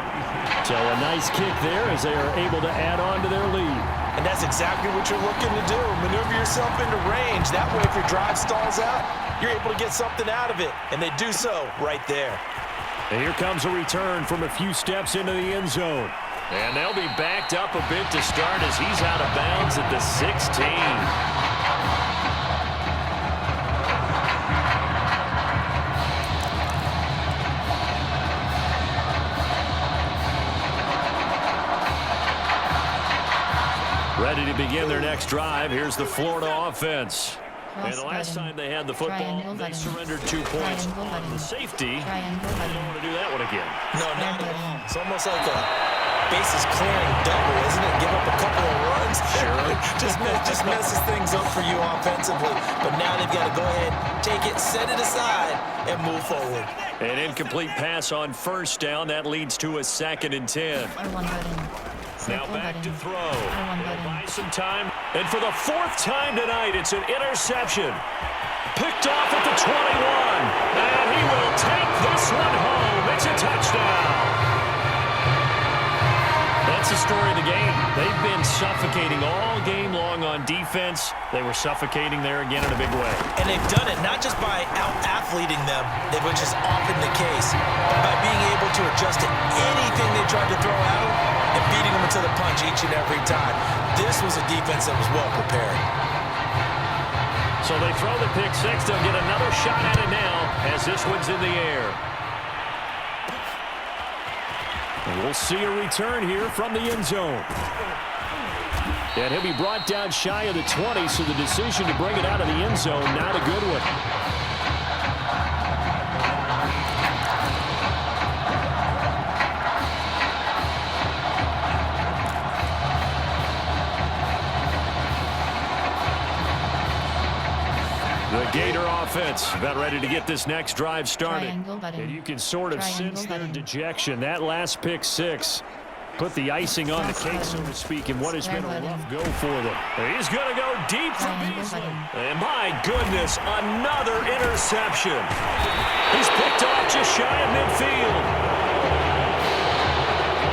Speaker 13: So a nice kick there as they are able to add on to their lead.
Speaker 12: And that's exactly what you're looking to do. Maneuver yourself into range. That way if your drive stalls out, you're able to get something out of it. And they do so right there.
Speaker 11: And here comes a return from a few steps into the end zone. And they'll be backed up a bit to start as he's out of bounds at the 16. Ready to begin their next drive. Here's the Florida offense. And the last time they had the football, they surrendered 2 points on the safety. They don't want to do that one again.
Speaker 12: No, not at all. It's almost like a bases clearing double, isn't it? Give up a couple of runs.
Speaker 11: Sure.
Speaker 12: just messes things up for you offensively. But now they've got to go ahead, take it, set it aside, and move forward.
Speaker 11: An incomplete pass on first down. That leads to a 2nd and 10. Now back to throw. Buy some time. And for the 4th time tonight, it's an interception. Picked off at the 21. And he will take this one home. It's a touchdown. That's the story of the game. They've been suffocating all game long on defense. They were suffocating there again in a big way.
Speaker 12: And they've done it not just by out-athleting them, which is often the case, but by being able to adjust to anything they tried to throw at them and beating them into the punch each and every time. This was a defense that was well prepared.
Speaker 11: So they throw the pick 6. They'll get another shot at it now as this one's in the air. And we'll see a return here from the end zone. And he'll be brought down shy of the 20, so the decision to bring it out of the end zone, not a good one. The Gator offense about ready to get this next drive started. And you can sort of sense their dejection. That last pick 6 put the icing on the cake, so to speak, in what has been a rough go for them. He's going to go deep for Beasley. And my goodness, another interception. He's picked off just shy of midfield.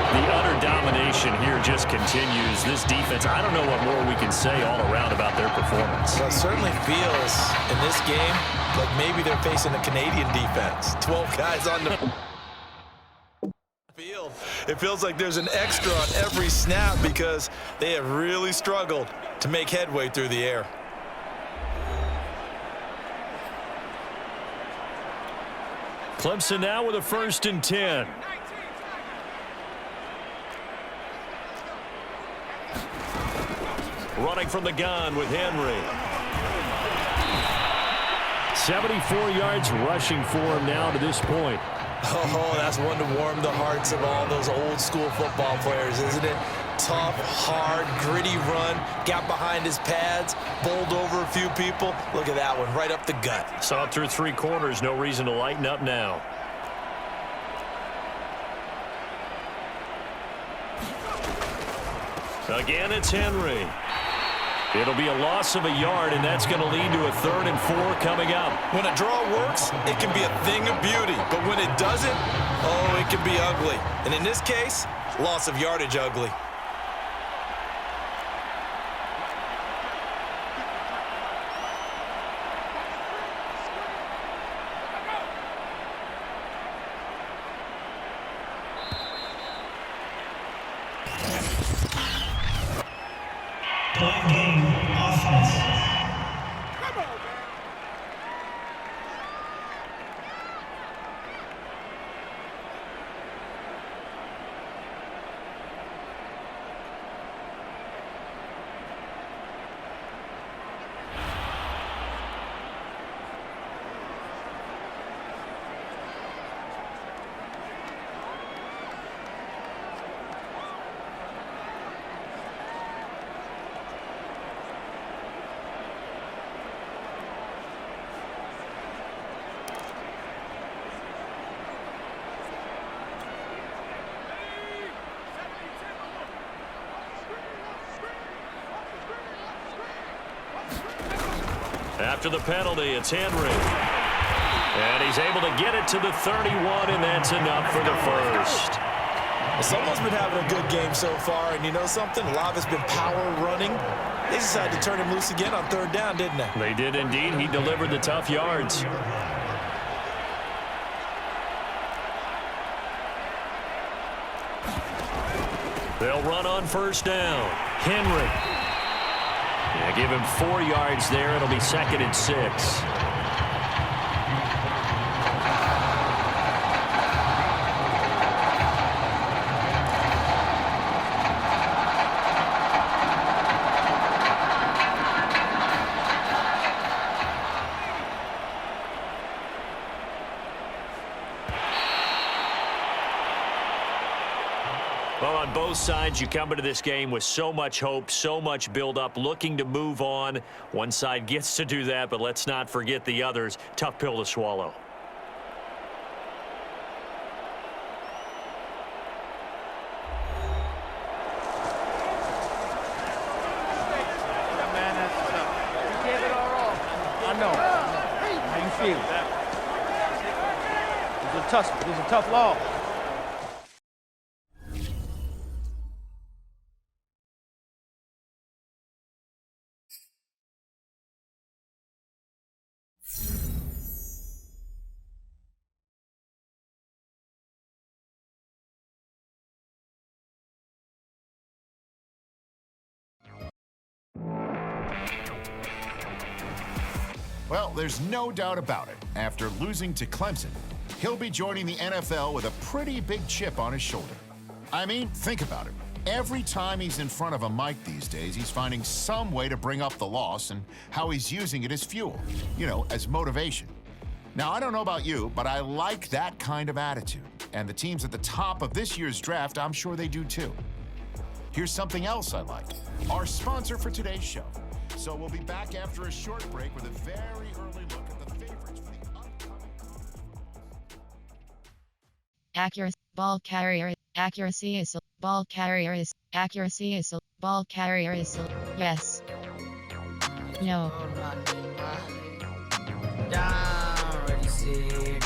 Speaker 11: The utter domination here just continues. This defense, I don't know what more we can say all around about their performance.
Speaker 12: Well, it certainly feels in this game like maybe they're facing a Canadian defense. 12 guys on the field. It feels like there's an extra on every snap because they have really struggled to make headway through the air.
Speaker 11: Clemson now with a 1st and 10. Running from the gun with Henry. 74 yards rushing for him now to this point.
Speaker 12: Oh, that's one to warm the hearts of all those old school football players, isn't it? Tough, hard, gritty run, got behind his pads, bowled over a few people. Look at that one, right up the gut.
Speaker 11: Saw it through 3 quarters, no reason to lighten up now. Again, it's Henry. It'll be a loss of a yard, and that's going to lead to a 3rd and 4 coming up.
Speaker 12: When a draw works, it can be a thing of beauty. But when it doesn't, oh, it can be ugly. And in this case, loss of yardage ugly.
Speaker 11: After the penalty, it's Henry. And he's able to get it to the 31, and that's enough for the first.
Speaker 12: Well, someone's been having a good game so far, and you know something? A lot of it's been power running. They decided to turn him loose again on 3rd down, didn't they?
Speaker 11: They did indeed. He delivered the tough yards. They'll run on 1st down. Henry. Yeah, give him 4 yards there. It'll be 2nd and 6. Well, on both sides, you come into this game with so much hope, so much build-up, looking to move on. One side gets to do that, but let's not forget the others. Tough pill to swallow.
Speaker 10: Man, that's tough. You gave it all off. I know. How you feel? It was a tough loss.
Speaker 7: Well, there's no doubt about it. After losing to Clemson, he'll be joining the NFL with a pretty big chip on his shoulder. I mean, think about it. Every time he's in front of a mic these days, he's finding some way to bring up the loss and how he's using it as fuel, you know, as motivation. Now, I don't know about you, but I like that kind of attitude. And the teams at the top of this year's draft, I'm sure they do too. Here's something else I like. Our sponsor for today's show. So we'll be back after a short break with a very early look at the favorites for the upcoming.
Speaker 5: Accuracy, ball carrier, accuracy is, ball carrier is, accuracy is, ball carrier is, yes. No.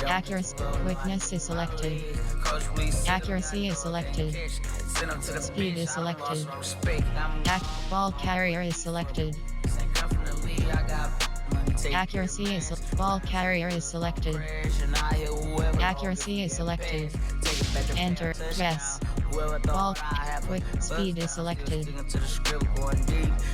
Speaker 5: Accuracy, quickness is selected. Accuracy is selected. Speed is selected. Ball carrier is selected. Accuracy is, ball carrier is selected. Accuracy is selected. Enter, yes. Ball, quick, speed is selected.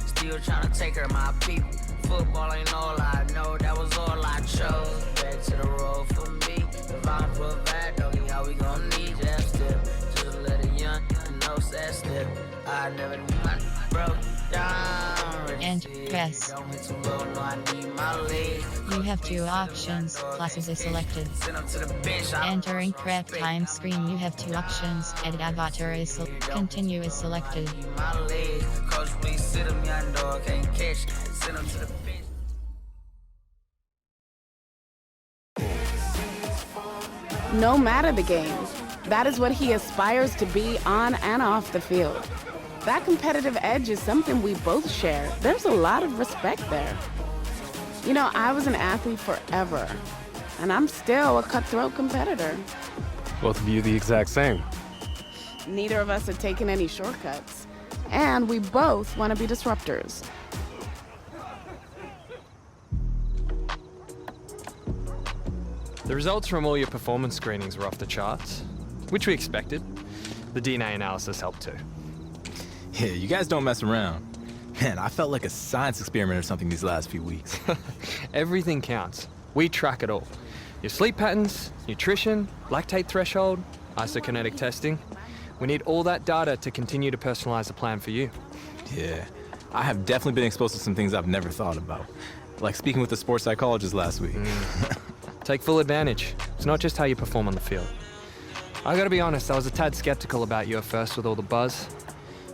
Speaker 6: Still trying to take care of my people. Football ain't all I know, that was all I chose. Back to the road for me. If I'm provide, doggy, how we gon' need that step? Just let a young know that step. I never knew I broke down.
Speaker 5: And yes. You have 2 options. Classes is selected. Entering prep time screen. You have 2 options. Edit avatar is continue is selected.
Speaker 2: No matter the game, that is what he aspires to be on and off the field. That competitive edge is something we both share. There's a lot of respect there. You know, I was an athlete forever, and I'm still a cutthroat competitor.
Speaker 1: Both of you the exact same.
Speaker 2: Neither of us are taking any shortcuts, and we both want to be disruptors.
Speaker 4: The results from all your performance screenings were off the charts, which we expected. The DNA analysis helped too.
Speaker 14: Yeah, you guys don't mess around. Man, I felt like a science experiment or something these last few weeks.
Speaker 4: Everything counts. We track it all. Your sleep patterns, nutrition, lactate threshold, isokinetic testing. We need all that data to continue to personalize the plan for you.
Speaker 14: Yeah, I have definitely been exposed to some things I've never thought about. Like speaking with the sports psychologist last week.
Speaker 4: Take full advantage. It's not just how you perform on the field. I gotta be honest, I was a tad skeptical about you at first with all the buzz.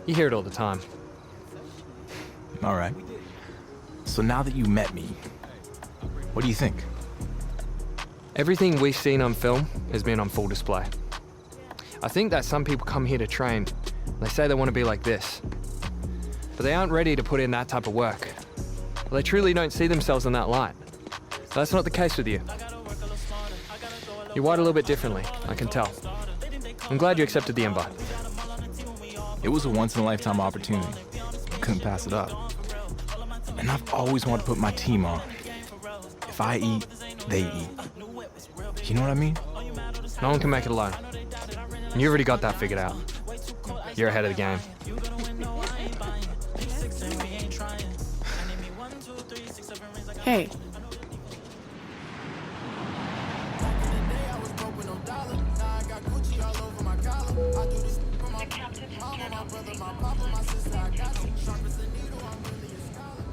Speaker 4: You hear it all the time.
Speaker 14: All right. So now that you met me, what do you think?
Speaker 4: Everything we've seen on film has been on full display. I think that some people come here to train. They say they want to be like this. But they aren't ready to put in that type of work. They truly don't see themselves in that light. That's not the case with you. You're wired a little bit differently, I can tell. I'm glad you accepted the invite.
Speaker 14: It was a once-in-a-lifetime opportunity. Couldn't pass it up. And I've always wanted to put my team on. If I eat, they eat. You know what I mean?
Speaker 4: No one can make it alone. And you already got that figured out. You're ahead of the game.
Speaker 2: Hey.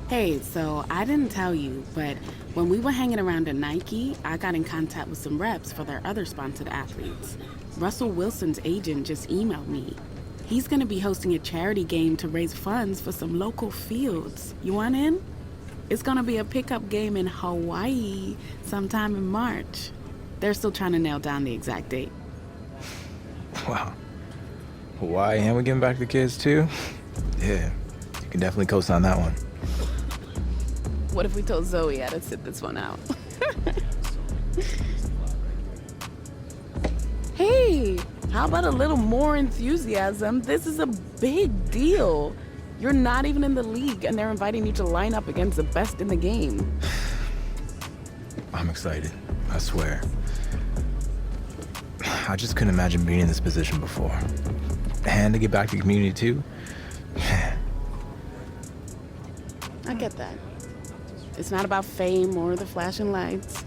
Speaker 2: Hey, so I didn't tell you, but when we were hanging around at Nike, I got in contact with some reps for their other sponsored athletes. Russell Wilson's agent just emailed me. He's gonna be hosting a charity game to raise funds for some local fields. You want in? It's gonna be a pickup game in Hawaii sometime in March. They're still trying to nail down the exact date.
Speaker 14: Wow. Hawaii, and we're giving back to the kids too? Yeah, you can definitely co-sign that one.
Speaker 2: What if we told Zoe how to sit this one out? Hey, how about a little more enthusiasm? This is a big deal. You're not even in the league, and they're inviting you to line up against the best in the game.
Speaker 14: I'm excited, I swear. I just couldn't imagine being in this position before. And to get back to the community too.
Speaker 2: I get that. It's not about fame or the flashing lights.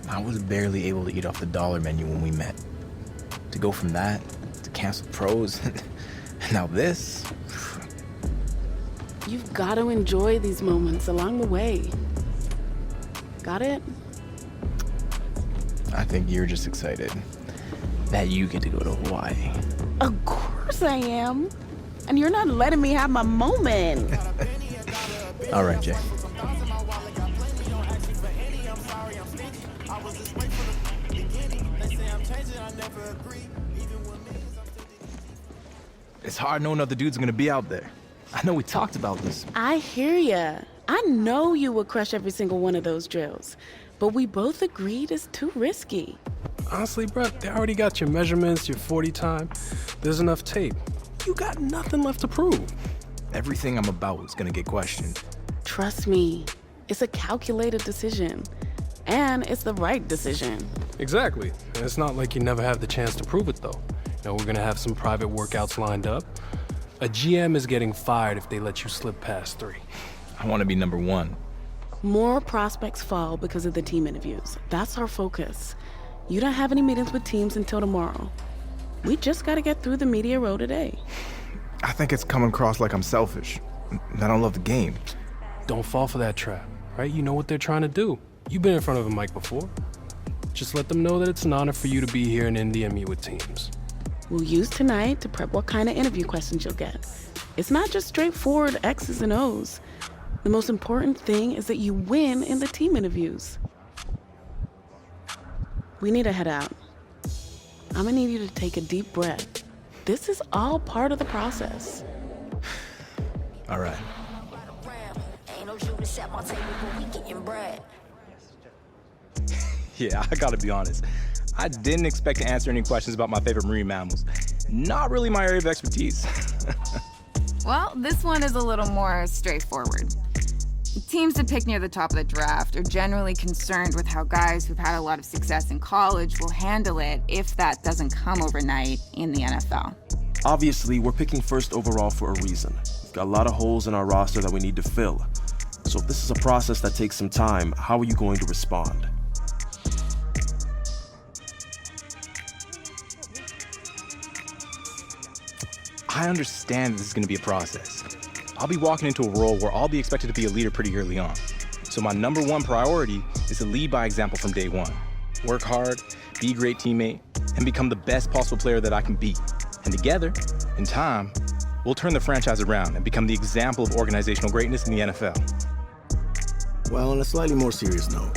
Speaker 14: I was barely able to eat off the dollar menu when we met. To go from that to canceled pros, and now this.
Speaker 2: You've got to enjoy these moments along the way. Got it?
Speaker 14: I think you're just excited that you get to go to Hawaii.
Speaker 2: Of course I am. And you're not letting me have my moment.
Speaker 14: All right, Jay. It's hard knowing other dudes are gonna be out there. I know we talked about this.
Speaker 2: I hear ya. I know you would crush every single one of those drills, but we both agreed it's too risky.
Speaker 1: Honestly, bro, they already got your measurements, your 40 time. There's enough tape. You got nothing left to prove.
Speaker 14: Everything I'm about is gonna get questioned.
Speaker 2: Trust me, it's a calculated decision. And it's the right decision.
Speaker 1: Exactly. And it's not like you never have the chance to prove it, though. You know, we're gonna have some private workouts lined up. A GM is getting fired if they let you slip past 3.
Speaker 14: I want to be number 1.
Speaker 2: More prospects fall because of the team interviews. That's our focus. You don't have any meetings with teams until tomorrow. We just gotta get through the media row today.
Speaker 14: I think it's coming across like I'm selfish. I don't love the game.
Speaker 1: Don't fall for that trap, right? You know what they're trying to do. You've been in front of a mic before. Just let them know that it's an honor for you to be here in Indy and meet with teams.
Speaker 2: We'll use tonight to prep what kind of interview questions you'll get. It's not just straightforward X's and O's. The most important thing is that you win in the team interviews. We need to head out. I'm gonna need you to take a deep breath. this is all part of the process.
Speaker 14: All right. Yeah, I gotta be honest. I didn't expect to answer any questions about my favorite marine mammals. Not really my area of expertise.
Speaker 15: Well, this one is a little more straightforward. Teams that pick near the top of the draft are generally concerned with how guys who've had a lot of success in college will handle it if that doesn't come overnight in the NFL.
Speaker 16: Obviously, we're picking first overall for a reason. We've got a lot of holes in our roster that we need to fill. So if this is a process that takes some time, how are you going to respond?
Speaker 14: I understand this is gonna be a process. I'll be walking into a role where I'll be expected to be a leader pretty early on. So my number one priority is to lead by example from day one. Work hard, be a great teammate, and become the best possible player that I can be. And together, in time, we'll turn the franchise around and become the example of organizational greatness in the NFL.
Speaker 17: Well, on a slightly more serious note,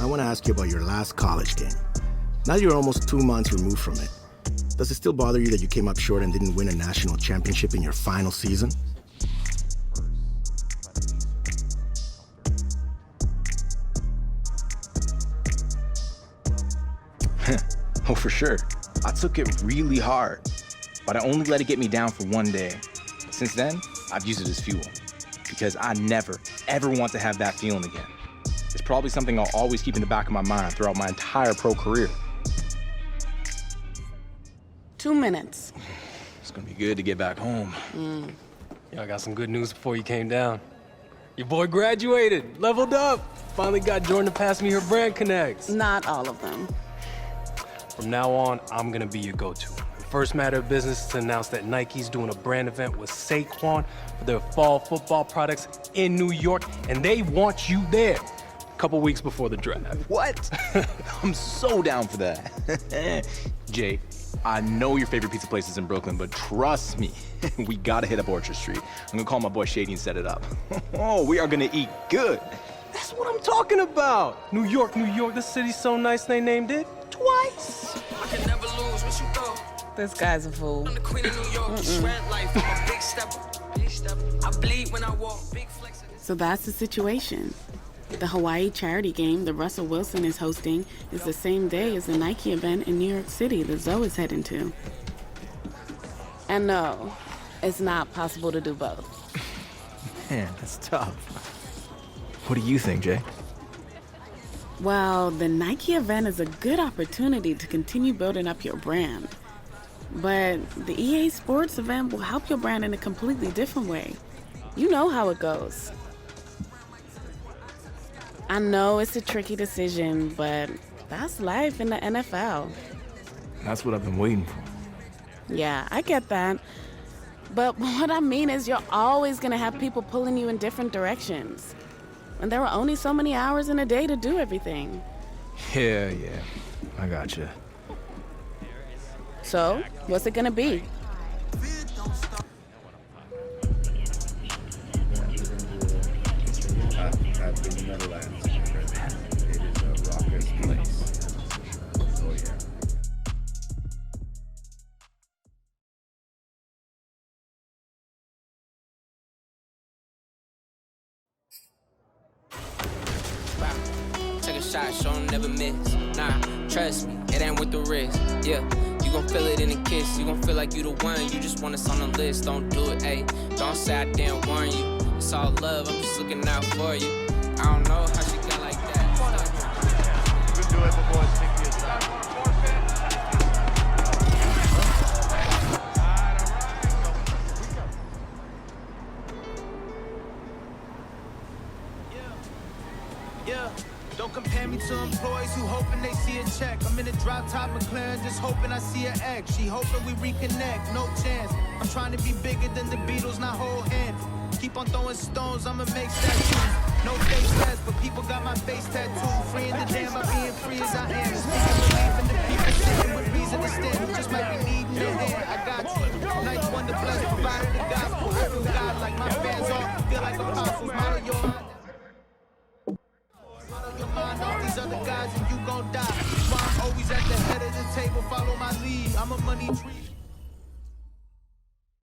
Speaker 17: I want to ask you about your last college game. Now that you're almost 2 months removed from it, does it still bother you that you came up short and didn't win a national championship in your final season?
Speaker 14: Oh, for sure. I took it really hard, but I only let it get me down for one day. Since then, I've used it as fuel, because I never, ever want to have that feeling again. It's probably something I'll always keep in the back of my mind throughout my entire pro career.
Speaker 2: 2 minutes.
Speaker 14: It's gonna be good to get back home.
Speaker 1: Yo, I got some good news before you came down. Your boy graduated, leveled up. Finally got Jordan to pass me her brand connects.
Speaker 2: Not all of them.
Speaker 1: From now on, I'm gonna be your go-to. The first matter of business is to announce that Nike's doing a brand event with Saquon for their fall football products in New York, and they want you there a couple weeks before the draft.
Speaker 14: What? I'm so down for that. Jay, I know your favorite pizza place is in Brooklyn, but trust me, we gotta hit up Orchard Street. I'm gonna call my boy Shady and set it up. Oh, we are gonna eat good.
Speaker 1: That's what I'm talking about. New York, this city's so nice they named it twice.
Speaker 6: I can never lose when you go.
Speaker 2: This guy's a fool.
Speaker 6: I'm the queen of New York, shred life, I'm a big stepper. I bleed when I walk, big flex.
Speaker 2: So that's the situation. The Hawaii charity game that Russell Wilson is hosting is the same day as the Nike event in New York City that Zoe is heading to. And no, it's not possible to do both.
Speaker 14: Man, that's tough. What do you think, Jay?
Speaker 2: Well, the Nike event is a good opportunity to continue building up your brand. But the EA Sports event will help your brand in a completely different way. You know how it goes. I know it's a tricky decision, but that's life in the NFL.
Speaker 14: That's what I've been waiting for.
Speaker 2: Yeah, I get that. But what I mean is you're always gonna have people pulling you in different directions. And there are only so many hours in a day to do everything.
Speaker 14: Yeah, I gotcha.
Speaker 2: So, what's it gonna be?
Speaker 6: Take a shot, show 'em never miss. Nah, trust me, it ain't with the risk. Yeah, you gon' feel it in a kiss. You gon' feel like you the one. You just want us on the list. Don't do it, ayy. Don't say I didn't warn you. It's all love, I'm just looking out for you. I don't know how she got like that.
Speaker 7: You can do it before it's 6 years time.
Speaker 3: Yeah, don't compare me to employees who hoping they see a check. I'm in a drop top McLaren, just hoping I see an X. She hoping we reconnect, no chance. I'm trying to be bigger than the Beatles, not hold hands. Keep on throwing stones, I'ma make statues. No face tats, but people got my face tattooed. Free in the jam by being free as I am. Speaking belief in the people sitting with reason to stand. Who just might be needing your hand. I got you. Night one to bless, provided the gospel. I feel God like my fans all feel like apostles. Model your mind off these other guys and you gon' die. Why I'm always at the head of the table, follow my lead. I'm a money tree.